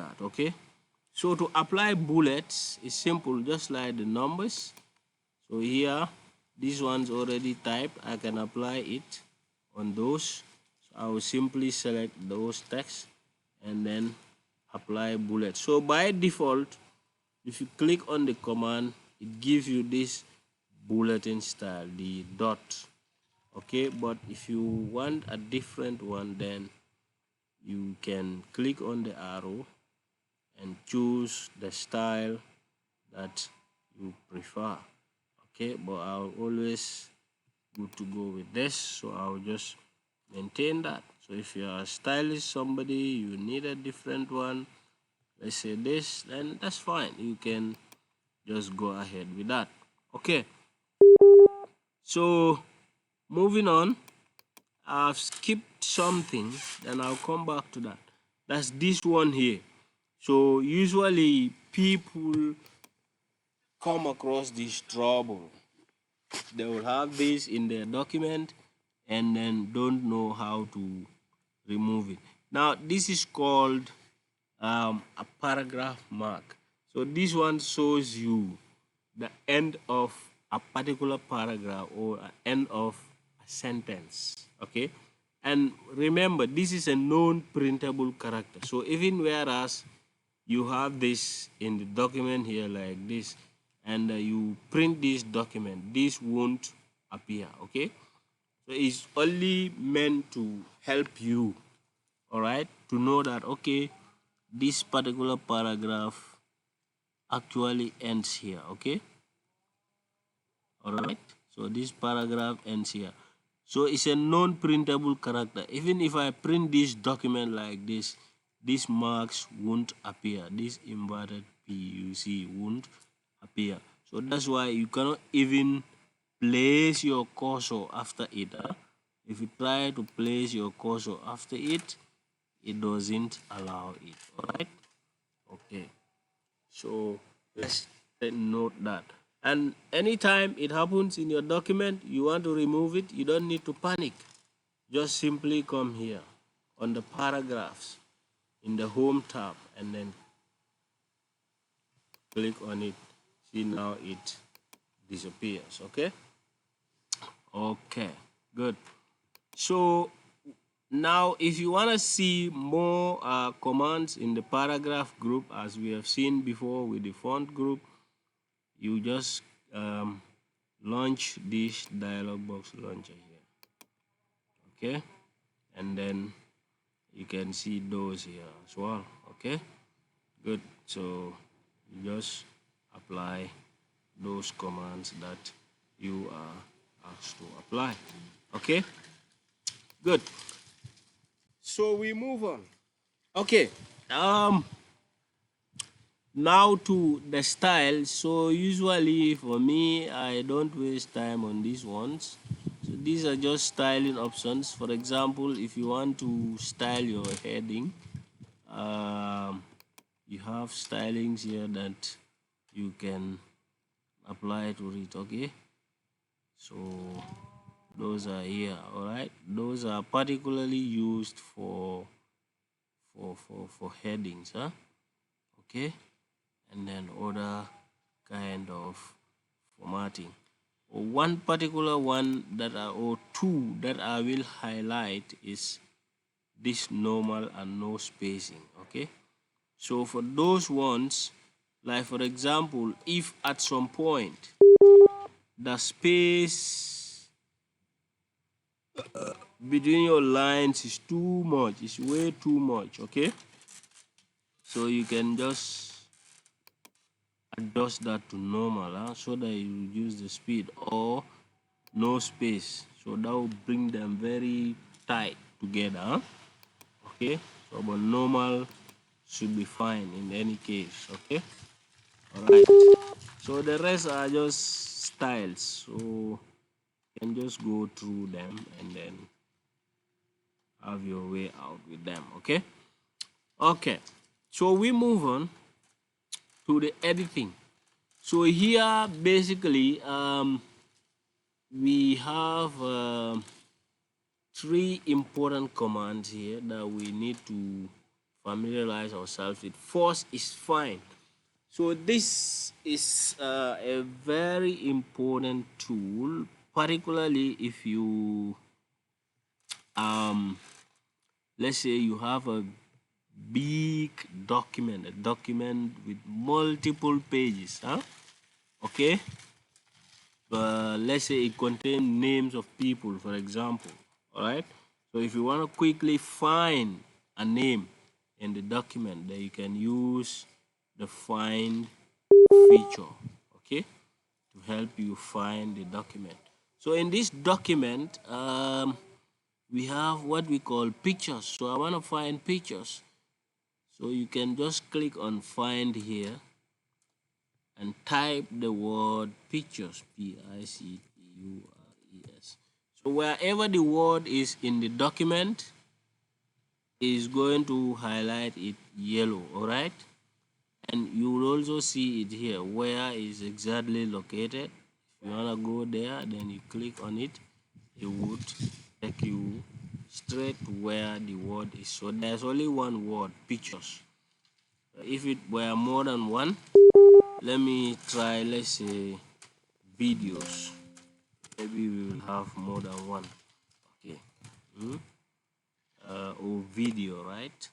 that. Okay, so to apply bullets is simple, just like the numbers. So here, this one's already typed. I can apply it on those. So I will simply select those text and then apply bullet. So by default, if you click on the command, it gives you this bulletin style, the dot. Okay, but if you want a different one, then you can click on the arrow and choose the style that you prefer. Okay, but I'll always good to go with this, so I'll just maintain that. So if you're a stylish somebody, you need a different one, let's say this, then that's fine, you can just go ahead with that. Okay, so moving on, I've skipped something, then I'll come back to that. That's this one here. So usually people come across this trouble. They will have this in their document and then don't know how to remove it. Now this is called a paragraph mark. So this one shows you the end of a particular paragraph or end of a sentence. Okay, and remember, this is a non-printable character. So even whereas you have this in the document here like this, and you print this document, this won't appear. Okay, so it's only meant to help you, all right, to know that okay, this particular paragraph actually ends here. Okay, all right, so this paragraph ends here. So it's a non-printable character. Even if I print this document like this, these marks won't appear. This inverted P you see won't appear. So that's why you cannot even place your cursor after it. If you try to place your cursor after it, it doesn't allow it. All right, okay, so let's note that. And anytime it happens in your document, you want to remove it, you don't need to panic. Just simply come here on the paragraphs in the home tab and then click on it. See, now it disappears. Okay, okay, good. So now if you want to see more commands in the paragraph group, as we have seen before with the font group, you just launch this dialog box launcher here. Okay, and then you can see those here as well. Okay, good. So you just apply those commands that you are asked to apply. Okay, good. So we move on. Okay, now to the style. So usually for me, I don't waste time on these ones. So these are just styling options. For example, if you want to style your heading, you have stylings here that you can apply to it. Okay, so those are here. All right, those are particularly used for headings, huh? Okay, and then other kind of formatting. One particular one that or two that I will highlight is this normal and no spacing. Okay, so for those ones, like for example, if at some point the space between your lines is too much, it's way too much. Okay, so you can just adjust that to normal, so that you reduce the speed, or no space, so that will bring them very tight together. Okay, so but normal should be fine in any case. Okay, all right, so the rest are just styles, so you can just go through them and then have your way out with them. Okay, okay, so we move on to the editing. So here basically we have three important commands here that we need to familiarize ourselves with. Force is fine. So this is a very important tool, particularly if you let's say you have a big document, a document with multiple pages, huh? Okay, let's say it contains names of people, for example. All right, so if you want to quickly find a name in the document, then you can use the find feature, okay, to help you find the document. So in this document, we have what we call pictures. So I want to find pictures. So you can just click on find here and type the word pictures, Pictures. So wherever the word is in the document is going to highlight it yellow, all right? And you will also see it here where is exactly located. If you want to go there, then you click on it, it would take you straight to where the word is. So there's only one word, pictures. If it were more than one, let me try, let's say videos. Maybe we will have more than one. Okay. Or video, right?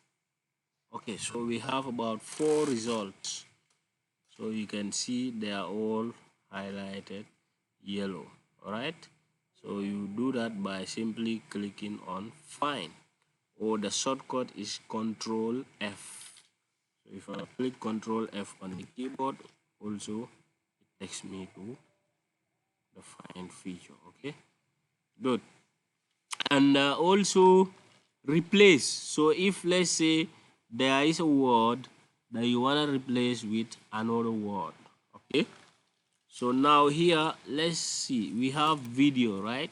Okay, so we have about 4 results. So you can see they are all highlighted yellow. All right, so you do that by simply clicking on find, or the shortcut is Control F. So if I click Control F on the keyboard, also it takes me to the find feature. Okay, good. And also replace. So if let's say there is a word that you want to replace with another word, okay, so now here let's see, we have video, right?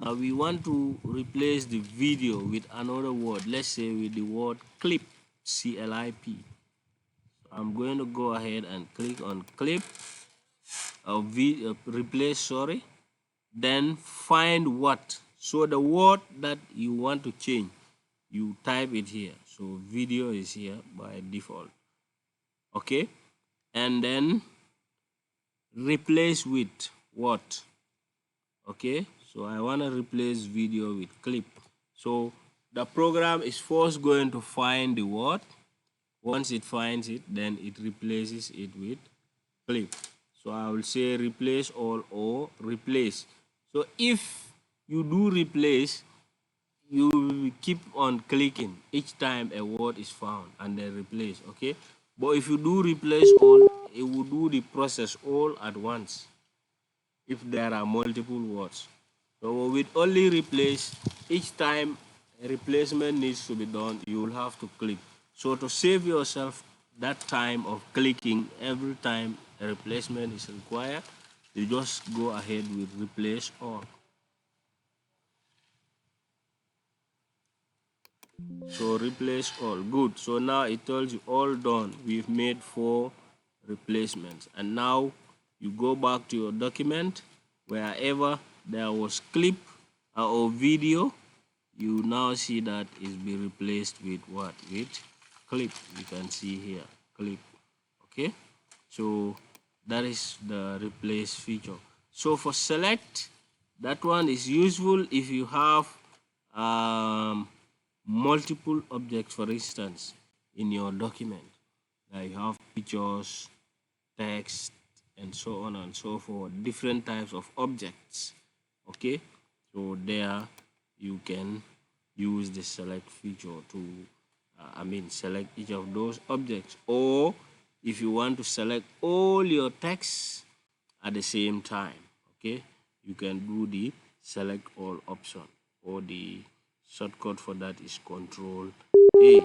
Now we want to replace the video with another word, let's say with the word clip, CLIP. So I'm going to go ahead and click on clip, replace, sorry, then find what. So the word that you want to change, you type it here. So video is here by default, okay, and then replace with what. Okay, so I want to replace video with clip. So the program is first going to find the word. Once it finds it, then it replaces it with clip. So I will say replace all or replace. So if you do replace, you will keep on clicking each time a word is found and then replace, okay? But if you do replace all, it will do the process all at once if there are multiple words. So with only replace, each time a replacement needs to be done, you will have to click. So to save yourself that time of clicking every time a replacement is required, you just go ahead with replace all. So replace all, good. So now it tells you all done. We've made 4 replacements. And now you go back to your document, wherever there was clip or video, you now see that is be replaced with what? With clip. You can see here, clip. Okay, so that is the replace feature. So for select, that one is useful if you have multiple objects, for instance, in your document. You have pictures, text, and so on and so forth, different types of objects. Okay, so there you can use the select feature to select each of those objects, or if you want to select all your text at the same time, okay, you can do the select all option, or the shortcut for that is Control A.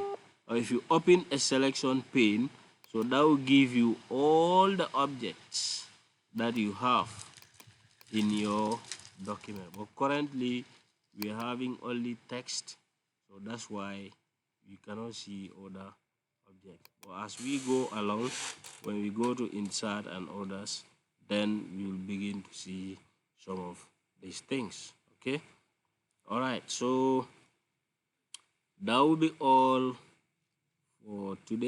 Or if you open a selection pane, so that will give you all the objects that you have in your document. But currently we are having only text, so that's why you cannot see other objects. But as we go along, when we go to insert and others, then we will begin to see some of these things. Okay, all right, so that will be all for today.